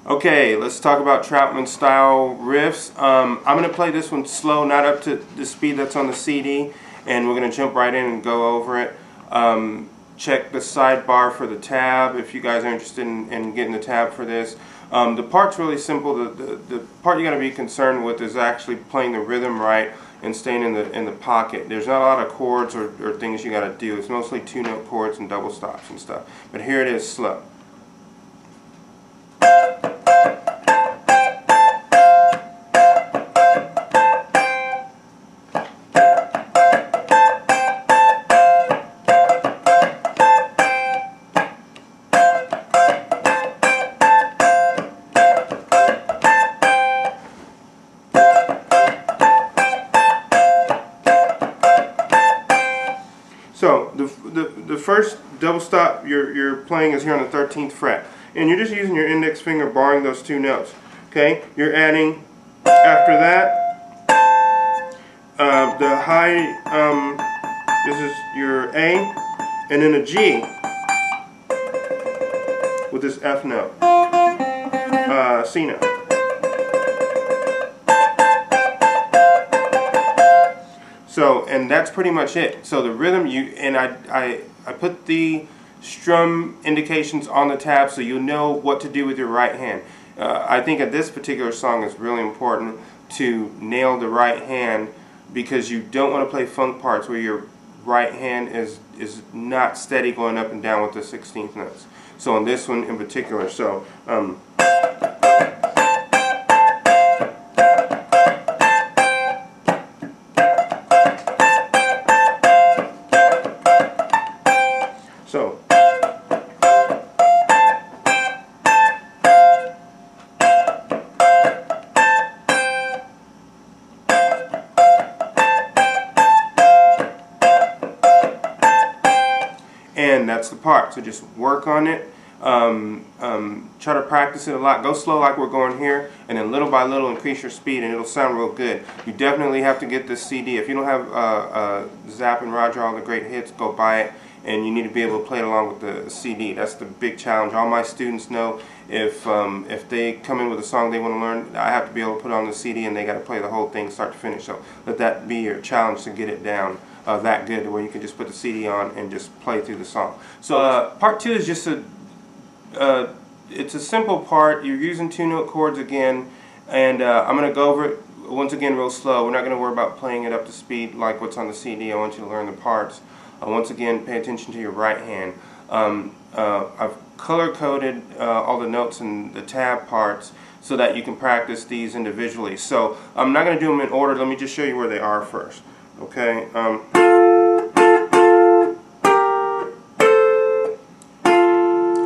Okay, let's talk about Troutman style riffs. I'm going to play this one slow, not up to the speed that's on the CD, and we're going to jump right in and go over it. Check the sidebar for the tab if you guys are interested in getting the tab for this. The part's really simple. The part you got to be concerned with is actually playing the rhythm right and staying in the pocket. There's not a lot of chords or things you got to do. It's mostly 2-note chords and double stops and stuff. But here it is slow. So the first double stop you're playing is here on the 13th fret, and you're just using your index finger barring those 2 notes. Okay, you're adding after that the high. This is your A, and then a G with this F note, C note. So, and that's pretty much it. So the rhythm, I put the strum indications on the tab so you know what to do with your right hand. I think at this particular song it's really important to nail the right hand, because you don't want to play funk parts where your right hand is not steady going up and down with the 16th notes. So on this one in particular, so and that's the part. So just work on it. Try to practice it a lot. Go slow like we're going here, and then little by little increase your speed, and it'll sound real good. You definitely have to get this CD. If you don't have Zapp and Roger, all the great hits, go buy it, and you need to be able to play it along with the CD. That's the big challenge. All my students know if they come in with a song they want to learn, I have to be able to put it on the CD, and they got to play the whole thing start to finish. So let that be your challenge to get it down that good, where you can just put the CD on and just play through the song. So part 2 is just it's a simple part. You're using 2-note chords again, and I'm going to go over it once again real slow. We're not going to worry about playing it up to speed like what's on the CD. I want you to learn the parts. Once again, pay attention to your right hand. I've color-coded all the notes and the tab parts so that you can practice these individually. So I'm not going to do them in order. Let me just show you where they are first. Okay.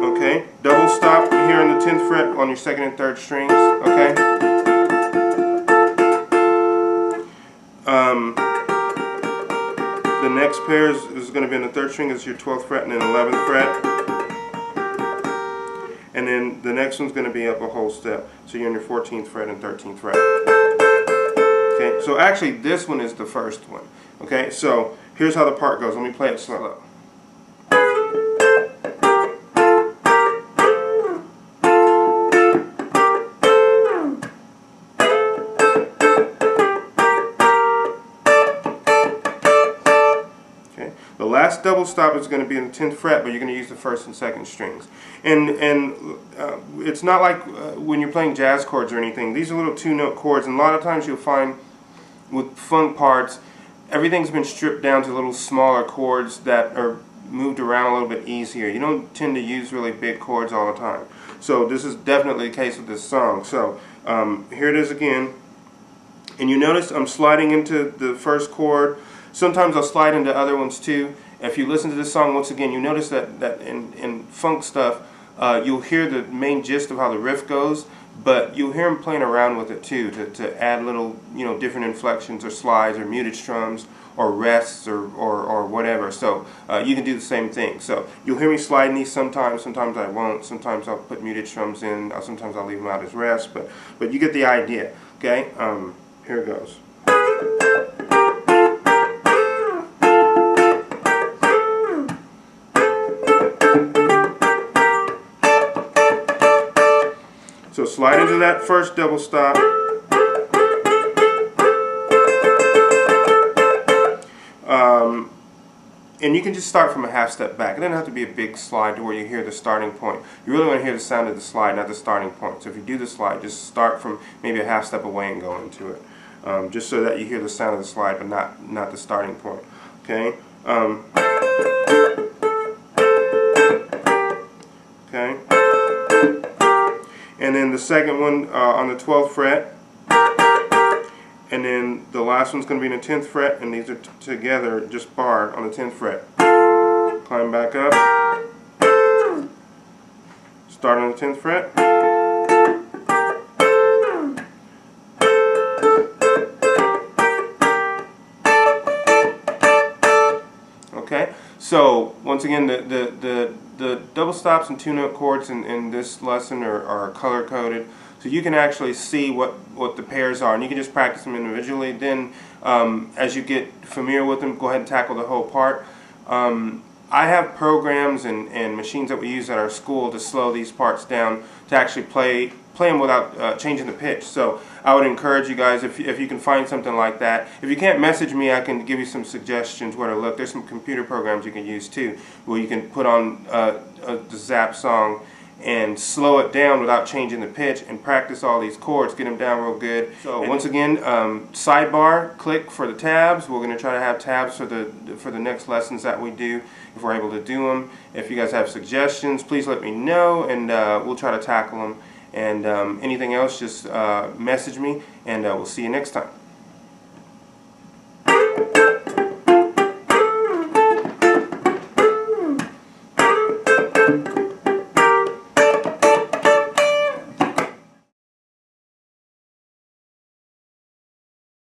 Okay. Double stop here on the 10th fret on your 2nd and 3rd strings. Okay. The next pair is going to be on the 3rd string. Is your 12th fret and then 11th fret. And then the next one's going to be up a whole step. So you're on your 14th fret and 13th fret. Okay, so actually this one is the first one. Okay, so here's how the part goes. Let me play it slow. Okay, the last double stop is going to be in the 10th fret, but you're going to use the 1st and 2nd strings. And it's not like when you're playing jazz chords or anything. These are little 2-note chords, and a lot of times you'll find with funk parts, everything's been stripped down to little smaller chords that are moved around a little bit easier. You don't tend to use really big chords all the time. So this is definitely the case with this song. So here it is again. And you notice I'm sliding into the first chord. Sometimes I'll slide into other ones too. If you listen to this song once again, you notice that in funk stuff, you'll hear the main gist of how the riff goes, but you'll hear him playing around with it too to add little, different inflections or slides or muted strums or rests or whatever. So you can do the same thing. So you'll hear me sliding these sometimes I won't. Sometimes I'll put muted strums in, sometimes I'll leave them out as rests, but you get the idea. Okay, here it goes. So So slide into that first double stop. And you can just start from a half step back. It doesn't have to be a big slide to where you hear the starting point. You really want to hear the sound of the slide, not the starting point. So if you do the slide, just start from maybe a half step away and go into it. Just so that you hear the sound of the slide, but not the starting point. Okay? Okay? And then the second one on the 12th fret. And then the last one's going to be in the 10th fret, and these are together, just barred on the 10th fret. Climb back up. Start on the 10th fret. Okay, so once again, the double stops and two-note chords in this lesson are color-coded. So you can actually see what the pairs are, and you can just practice them individually. Then, as you get familiar with them, go ahead and tackle the whole part. I have programs and machines that we use at our school to slow these parts down to actually play them without changing the pitch. So I would encourage you guys, if you can find something like that. If you can't message me, I can give you some suggestions where to look. There's some computer programs you can use too, where you can put on the Zap song and slow it down without changing the pitch and practice all these chords, get them down real good. So once again, sidebar, click for the tabs. We're going to try to have tabs for the next lessons that we do, if we're able to do them. If you guys have suggestions, please let me know, and we'll try to tackle them. And anything else, just message me, and we'll see you next time.